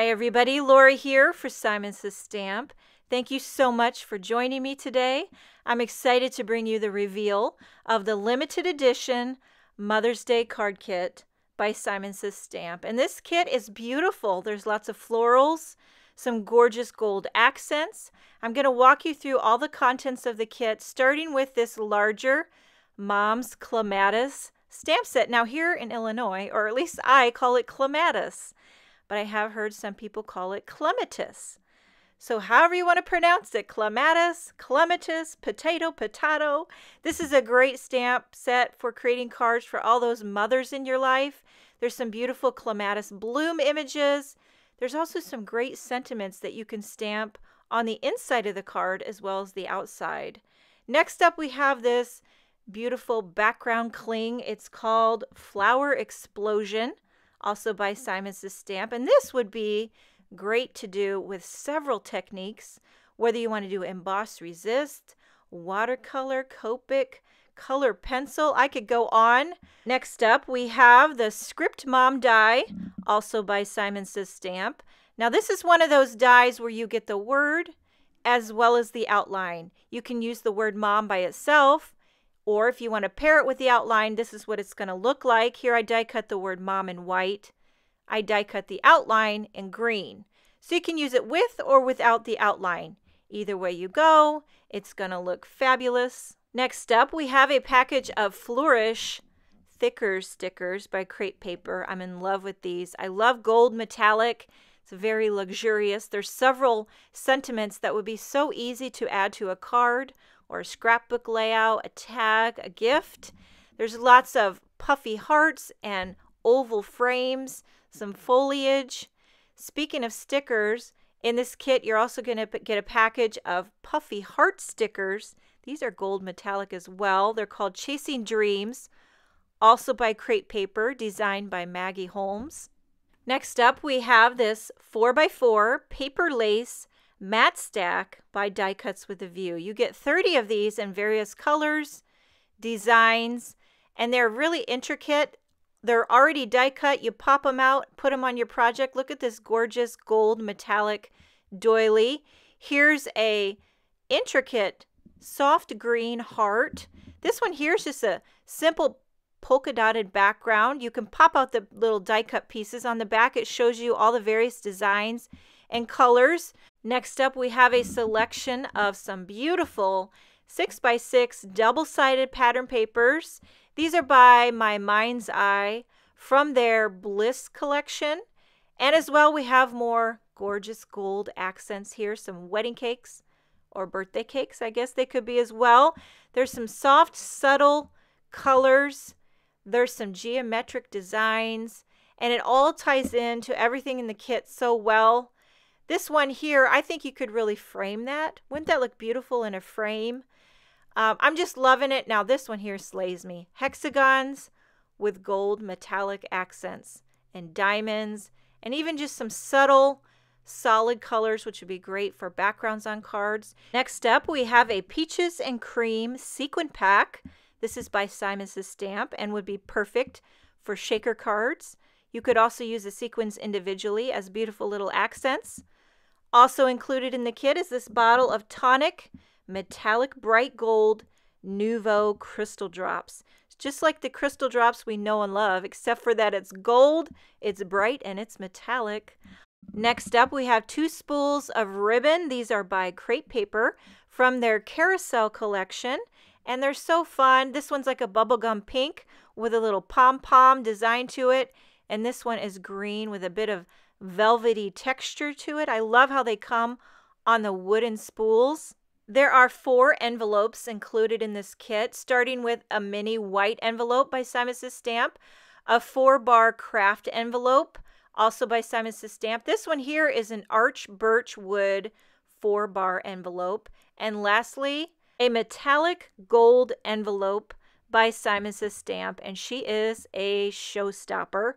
Hi everybody, Laura here for Simon Says Stamp. Thank you so much for joining me today. I'm excited to bring you the reveal of the limited edition Mother's Day card kit by Simon Says Stamp. And this kit is beautiful. There's lots of florals, some gorgeous gold accents. I'm going to walk you through all the contents of the kit, starting with this larger Mom's Clematis stamp set. Now here in Illinois, or at least I call it clematis, but I have heard some people call it clematis. So however you want to pronounce it, clematis, clematis, potato, potato. This is a great stamp set for creating cards for all those mothers in your life. There's some beautiful clematis bloom images. There's also some great sentiments that you can stamp on the inside of the card as well as the outside. Next up we have this beautiful background cling. It's called Flower Explosion, also by Simon Says Stamp. And this would be great to do with several techniques, whether you want to do emboss resist, watercolor, Copic, color pencil. I could go on. Next up we have the Script Mom die, also by Simon Says Stamp. Now this is one of those dies where you get the word as well as the outline. You can use the word mom by itself, or if you want to pair it with the outline, this is what it's going to look like. Here I die cut the word mom in white. I die cut the outline in green. So you can use it with or without the outline. Either way you go, it's going to look fabulous. Next up, we have a package of Flourish thicker stickers by Crepe Paper. I'm in love with these. I love gold metallic. It's very luxurious. There's several sentiments that would be so easy to add to a card or a scrapbook layout, a tag, a gift. There's lots of puffy hearts and oval frames, some foliage. Speaking of stickers, in this kit you're also going to get a package of puffy heart stickers. These are gold metallic as well. They're called Chasing Dreams, also by Crepe Paper, designed by Maggie Holmes. Next up we have this 4x4 paper lace matte stack by Die Cuts with a View. You get 30 of these in various colors, designs, and they're really intricate. They're already die cut. You pop them out, put them on your project. Look at this gorgeous gold metallic doily. Here's a intricate soft green heart. This one here is just a simple polka dotted background. You can pop out the little die cut pieces. On the back it shows you all the various designs and colors. Next up we have a selection of some beautiful 6x6 double-sided pattern papers. These are by My Mind's Eye from their Bliss collection. And as well we have more gorgeous gold accents here, some wedding cakes or birthday cakes I guess they could be as well. There's some soft subtle colors. There's some geometric designs, and it all ties into everything in the kit so well. This one here, I think you could really frame that. Wouldn't that look beautiful in a frame? I'm just loving it. Now this one here slays me. Hexagons with gold metallic accents and diamonds, and even just some subtle solid colors, which would be great for backgrounds on cards. Next up we have a Peaches and Cream sequin pack. This is by Simon Says Stamp and would be perfect for shaker cards. You could also use the sequins individually as beautiful little accents. Also included in the kit is this bottle of tonic metallic bright gold Nouveau crystal drops. It's just like the crystal drops we know and love, except for that it's gold, it's bright, and it's metallic. Next up we have 2 spools of ribbon. These are by Crepe Paper from their Carousel collection. And they're so fun. This one's like a bubblegum pink with a little pom-pom design to it. And this one is green with a bit of velvety texture to it. I love how they come on the wooden spools. There are 4 envelopes included in this kit, starting with a mini white envelope by Simon Says Stamp, a 4-bar craft envelope, also by Simon Says Stamp. This one here is an arch birch wood 4-bar envelope. And lastly, a metallic gold envelope by Simon Says Stamp, and she is a showstopper.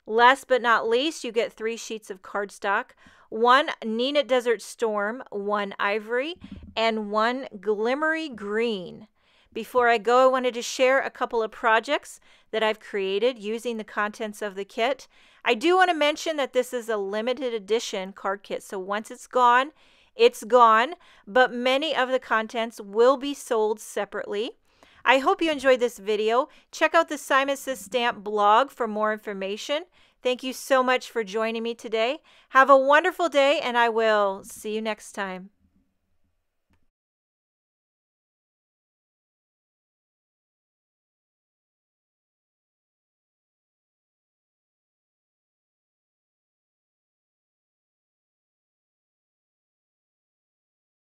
Last but not least, you get 3 sheets of cardstock, 1 Nina Desert Storm, 1 Ivory, and 1 Glimmery Green. Before I go, I wanted to share a couple of projects that I've created using the contents of the kit. I do want to mention that this is a limited edition card kit, so once it's gone, but many of the contents will be sold separately. I hope you enjoyed this video. Check out the Simon Says Stamp blog for more information. Thank you so much for joining me today. Have a wonderful day, and I will see you next time.